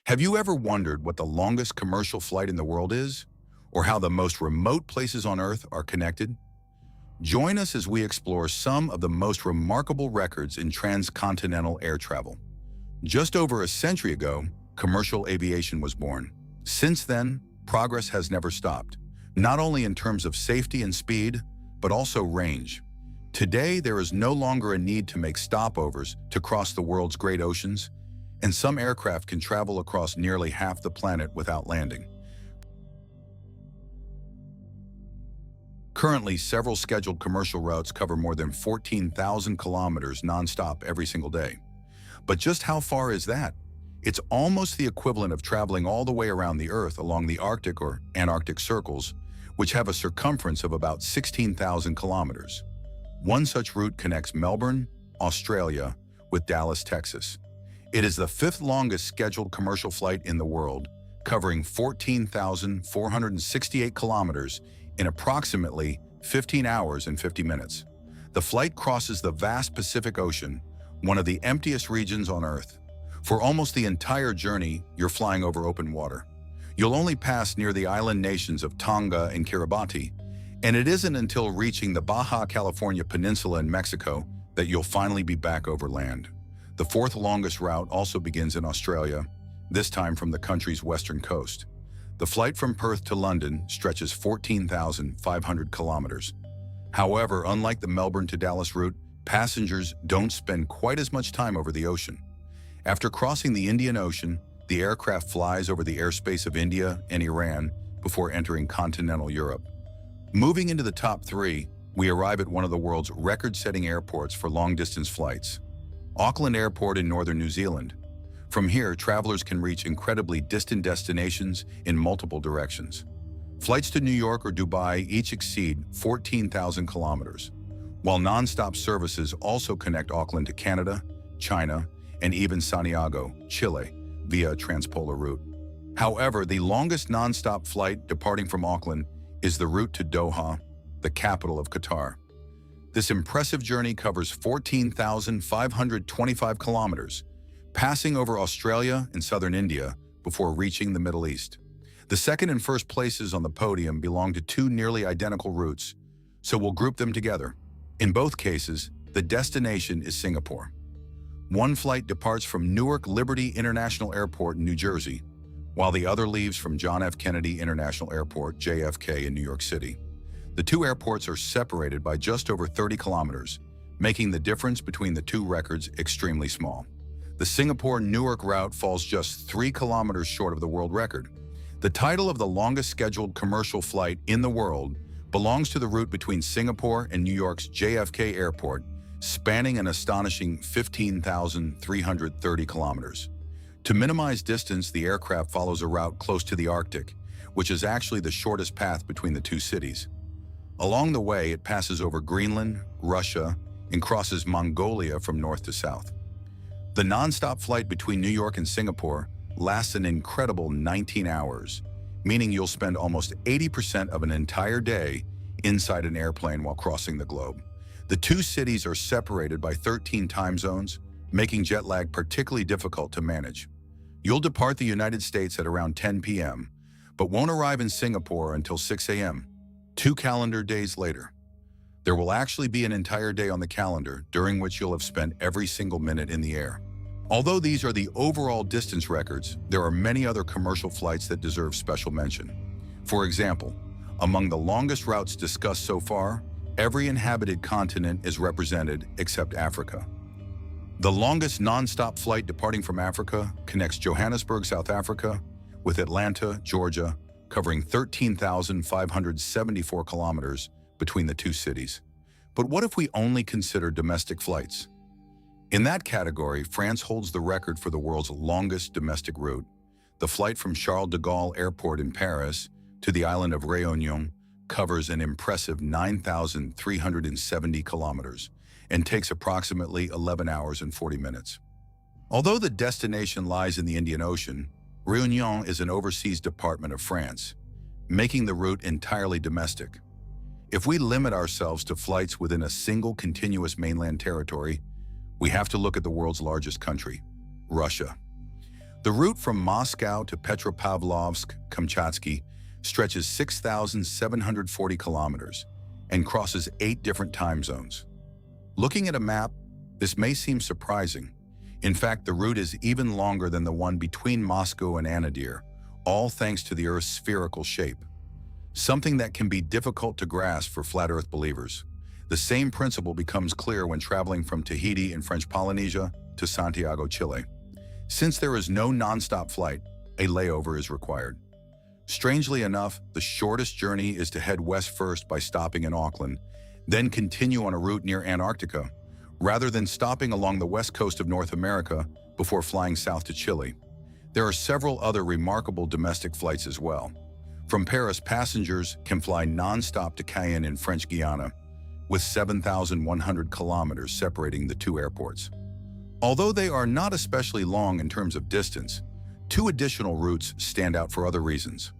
Have you ever wondered what the longest commercial flight in the world is? Or how the most remote places on Earth are connected? Join us as we explore some of the most remarkable records in transcontinental air travel. Just over a century ago, commercial aviation was born. Since then, progress has never stopped, not only in terms of safety and speed, but also range. Today, there is no longer a need to make stopovers to cross the world's great oceans, and some aircraft can travel across nearly half the planet without landing. Currently, several scheduled commercial routes cover more than 14,000 kilometers nonstop every single day. But just how far is that? It's almost the equivalent of traveling all the way around the Earth along the Arctic or Antarctic circles, which have a circumference of about 16,000 kilometers. One such route connects Melbourne, Australia, with Dallas, Texas. It is the fifth longest scheduled commercial flight in the world, covering 14,468 kilometers in approximately 15 hours and 50 minutes. The flight crosses the vast Pacific Ocean, one of the emptiest regions on Earth. For almost the entire journey, you're flying over open water. You'll only pass near the island nations of Tonga and Kiribati, and it isn't until reaching the Baja California Peninsula in Mexico that you'll finally be back over land. The fourth longest route also begins in Australia, this time from the country's western coast. The flight from Perth to London stretches 14,500 kilometers. However, unlike the Melbourne to Dallas route, passengers don't spend quite as much time over the ocean. After crossing the Indian Ocean, the aircraft flies over the airspace of India and Iran before entering continental Europe. Moving into the top three, we arrive at one of the world's record-setting airports for long-distance flights, Auckland Airport in northern New Zealand. From here, travelers can reach incredibly distant destinations in multiple directions. Flights to New York or Dubai each exceed 14,000 kilometers, while non-stop services also connect Auckland to Canada, China, and even Santiago, Chile, via a transpolar route. However, the longest non-stop flight departing from Auckland is the route to Doha, the capital of Qatar. This impressive journey covers 14,525 kilometers, passing over Australia and southern India before reaching the Middle East. The second and first places on the podium belong to two nearly identical routes, so we'll group them together. In both cases, the destination is Singapore. One flight departs from Newark Liberty International Airport in New Jersey, while the other leaves from John F. Kennedy International Airport, JFK, in New York City. The two airports are separated by just over 30 kilometers, making the difference between the two records extremely small. The Singapore-Newark route falls just 3 kilometers short of the world record. The title of the longest scheduled commercial flight in the world belongs to the route between Singapore and New York's JFK Airport, spanning an astonishing 15,330 kilometers. To minimize distance, the aircraft follows a route close to the Arctic, which is actually the shortest path between the two cities. Along the way, it passes over Greenland, Russia, and crosses Mongolia from north to south. The non-stop flight between New York and Singapore lasts an incredible 19 hours, meaning you'll spend almost 80% of an entire day inside an airplane while crossing the globe. The two cities are separated by 13 time zones, making jet lag particularly difficult to manage. You'll depart the United States at around 10 p.m., but won't arrive in Singapore until 6 a.m., 2 calendar days later. There will actually be an entire day on the calendar during which you'll have spent every single minute in the air. Although these are the overall distance records, there are many other commercial flights that deserve special mention. For example, among the longest routes discussed so far, every inhabited continent is represented except Africa. The longest non-stop flight departing from Africa connects Johannesburg, South Africa, with Atlanta, Georgia, covering 13,574 kilometers between the two cities. But what if we only consider domestic flights? In that category, France holds the record for the world's longest domestic route. The flight from Charles de Gaulle Airport in Paris to the island of Réunion covers an impressive 9,370 kilometers and takes approximately 11 hours and 40 minutes. Although the destination lies in the Indian Ocean, Réunion is an overseas department of France, making the route entirely domestic. If we limit ourselves to flights within a single continuous mainland territory, we have to look at the world's largest country, Russia. The route from Moscow to Petropavlovsk-Kamchatsky stretches 6,740 kilometers and crosses 8 different time zones. Looking at a map, this may seem surprising. In fact, the route is even longer than the one between Moscow and Anadyr, all thanks to the Earth's spherical shape, something that can be difficult to grasp for flat Earth believers. The same principle becomes clear when traveling from Tahiti in French Polynesia to Santiago, Chile. Since there is no nonstop flight, a layover is required. Strangely enough, the shortest journey is to head west first by stopping in Auckland, then continue on a route near Antarctica, rather than stopping along the west coast of North America before flying south to Chile. There are several other remarkable domestic flights as well. From Paris, passengers can fly non-stop to Cayenne in French Guiana, with 7,100 kilometers separating the two airports. Although they are not especially long in terms of distance, 2 additional routes stand out for other reasons.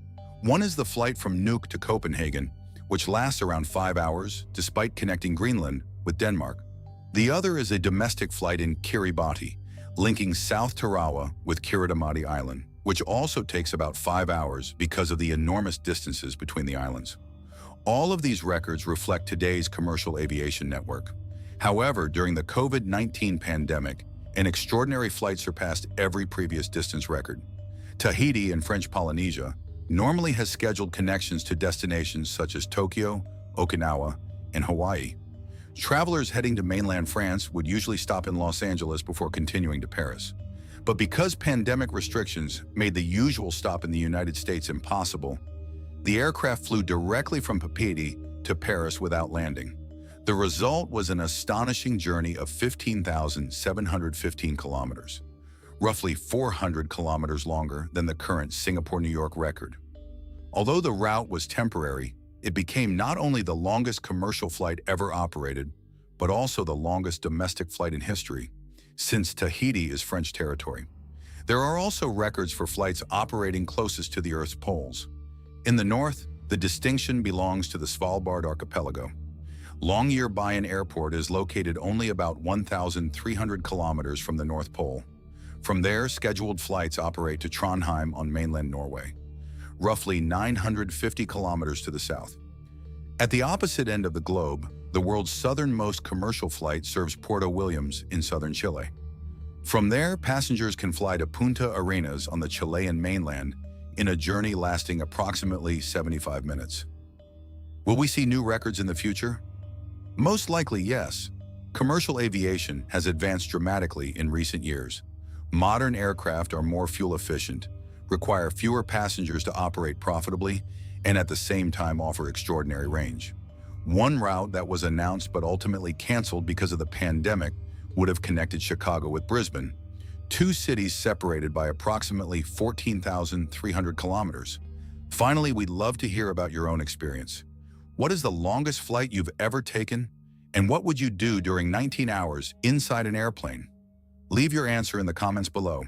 One is the flight from Nuuk to Copenhagen, which lasts around 5 hours, despite connecting Greenland with Denmark. The other is a domestic flight in Kiribati, linking South Tarawa with Kiritimati Island, which also takes about 5 hours because of the enormous distances between the islands. All of these records reflect today's commercial aviation network. However, during the COVID-19 pandemic, an extraordinary flight surpassed every previous distance record. Tahiti in French Polynesia normally has scheduled connections to destinations such as Tokyo, Okinawa, and Hawaii. Travelers heading to mainland France would usually stop in Los Angeles before continuing to Paris. But because pandemic restrictions made the usual stop in the United States impossible, the aircraft flew directly from Papeete to Paris without landing. The result was an astonishing journey of 15,715 kilometers, roughly 400 kilometers longer than the current Singapore-New York record. Although the route was temporary, it became not only the longest commercial flight ever operated, but also the longest domestic flight in history, since Tahiti is French territory. There are also records for flights operating closest to the Earth's poles. In the north, the distinction belongs to the Svalbard archipelago. Longyearbyen Airport is located only about 1,300 kilometers from the North Pole. From there, scheduled flights operate to Trondheim on mainland Norway, roughly 950 kilometers to the south. At the opposite end of the globe, the world's southernmost commercial flight serves Puerto Williams in southern Chile. From there, passengers can fly to Punta Arenas on the Chilean mainland in a journey lasting approximately 75 minutes. Will we see new records in the future? Most likely, yes. Commercial aviation has advanced dramatically in recent years. Modern aircraft are more fuel efficient, require fewer passengers to operate profitably, and at the same time offer extraordinary range. One route that was announced but ultimately canceled because of the pandemic would have connected Chicago with Brisbane, 2 cities separated by approximately 14,300 kilometers. Finally, we'd love to hear about your own experience. What is the longest flight you've ever taken? And what would you do during 19 hours inside an airplane? Leave your answer in the comments below.